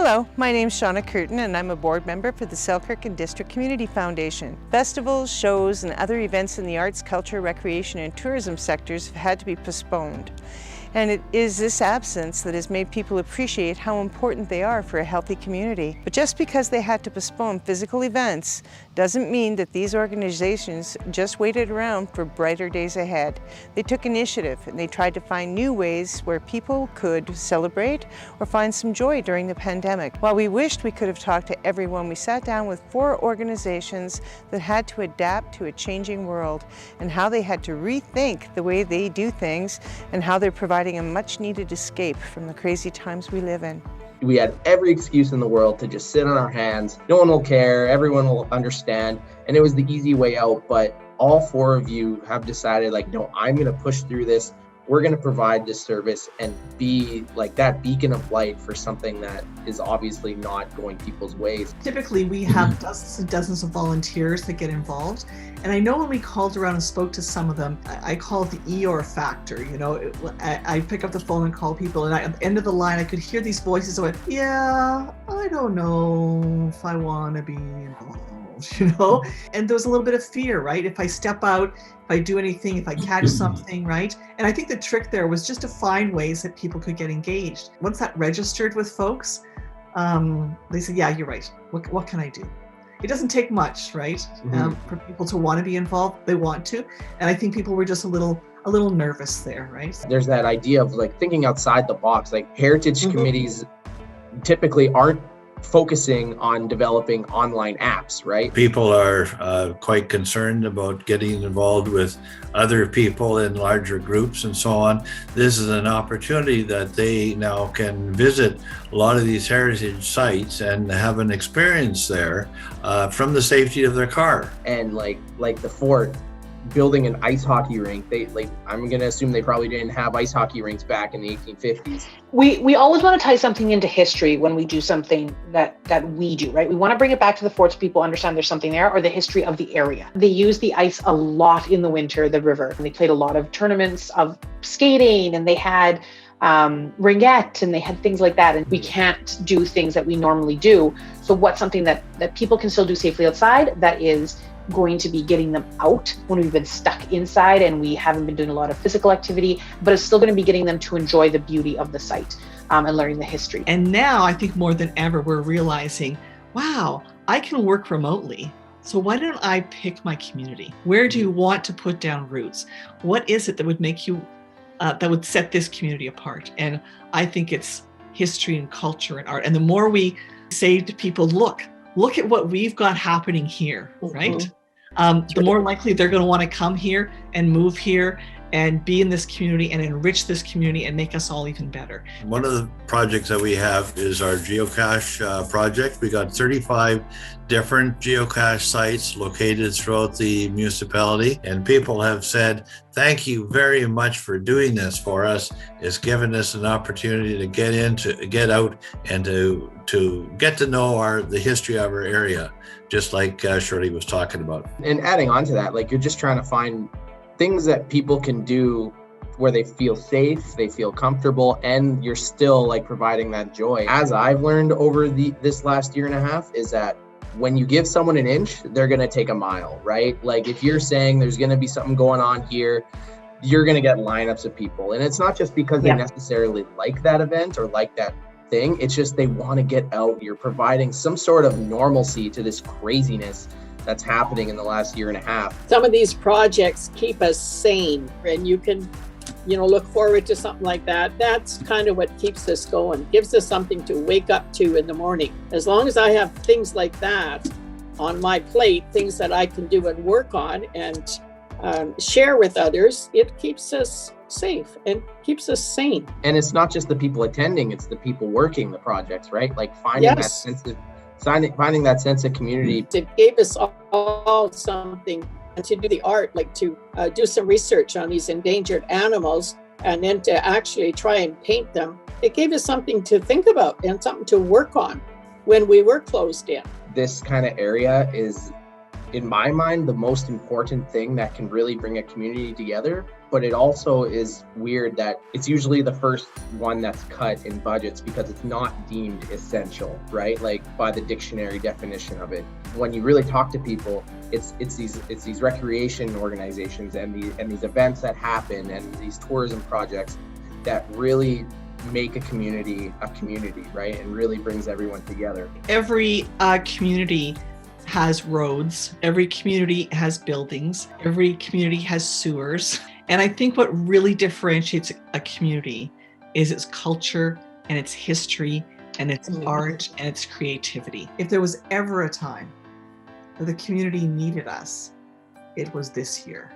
Hello, my name's Shauna Curtin and I'm a board member for the Selkirk and District Community Foundation. Festivals, shows, and other events in the arts, culture, recreation, and tourism sectors have had to be postponed. And it is this absence that has made people appreciate how important they are for a healthy community. But just because they had to postpone physical events doesn't mean that these organizations just waited around for brighter days ahead. They took initiative and they tried to find new ways where people could celebrate or find some joy during the pandemic. While we wished we could have talked to everyone, we sat down with 4 organizations that had to adapt to a changing world and how they had to rethink the way they do things and how they're providing a much-needed escape from the crazy times we live in. We had every excuse in the world to just sit on our hands. No one will care, everyone will understand, and it was the easy way out. But all 4 of you have decided, like, no, I'm going to push through this. We're going to provide this service and be like that beacon of light for something that is obviously not going people's ways. Typically, we have dozens and dozens of volunteers that get involved. And I know when we called around and spoke to some of them, I call it the Eeyore factor. You know, I pick up the phone and call people, and at the end of the line, I could hear these voices going, yeah, I don't know if I want to be involved. You know, and there was a little bit of fear, right? If I step out, if I do anything, if I catch something, right? And I think the trick there was just to find ways that people could get engaged. Once that registered with folks, they said, yeah, you're right. What can I do? It doesn't take much, right? For people to want to be involved, they want to. And I think people were just a little nervous there, right? There's that idea of like thinking outside the box. Like heritage committees typically aren't focusing on developing online apps, right? People are quite concerned about getting involved with other people in larger groups and so on. This is an opportunity that they now can visit a lot of these heritage sites and have an experience there from the safety of their car. And like the fort, building an ice hockey rink, I'm going to assume they probably didn't have ice hockey rinks back in the 1850s. We always want to tie something into history when we do something that we do, right? We want to bring it back to the fort so people understand there's something there, or the history of the area. They use the ice a lot in the winter, the river, and they played a lot of tournaments of skating, and they had ringette, and they had things like that. And we can't do things that we normally do. So what's something that people can still do safely outside that is going to be getting them out when we've been stuck inside and we haven't been doing a lot of physical activity, but it's still going to be getting them to enjoy the beauty of the site and learning the history. And now I think more than ever, we're realizing, wow, I can work remotely. So why don't I pick my community? Where do you want to put down roots? What is it that would make you, that would set this community apart? And I think it's history and culture and art. And the more we say to people, look at what we've got happening here, right? The more likely they're going to want to come here and move here and be in this community and enrich this community and make us all even better. One of the projects that we have is our geocache project. We got 35 different geocache sites located throughout the municipality, and people have said, thank you very much for doing this for us. It's given us an opportunity to get out and to get to know the history of our area, just like Shirley was talking about. And adding on to that, like you're just trying to find things that people can do where they feel safe, they feel comfortable, and you're still like providing that joy. As I've learned over this last year and a half is that when you give someone an inch, they're going to take a mile, right? Like if you're saying there's going to be something going on here, you're going to get lineups of people. And it's not just because they necessarily like that event or like that thing. It's just they want to get out. You're providing some sort of normalcy to this craziness that's happening in the last year and a half. Some of these projects keep us sane, and you can, look forward to something like that. That's kind of what keeps us going, gives us something to wake up to in the morning. As long as I have things like that on my plate, things that I can do and work on and share with others, it keeps us safe and keeps us sane. And it's not just the people attending, it's the people working the projects, right? Like finding that sense of community. It gave us all something to do the art, like to do some research on these endangered animals and then to actually try and paint them. It gave us something to think about and something to work on when we were closed in. This kind of area is, in my mind, the most important thing that can really bring a community together But it also is weird that it's usually the first one that's cut in budgets because it's not deemed essential, right? Like by the dictionary definition of it. When you really talk to people, it's these recreation organizations and these events that happen and these tourism projects that really make a community, right? And really brings everyone together. Every community has roads, every community has buildings, every community has sewers. And I think what really differentiates a community is its culture and its history and its art and its creativity. If there was ever a time that the community needed us, it was this year.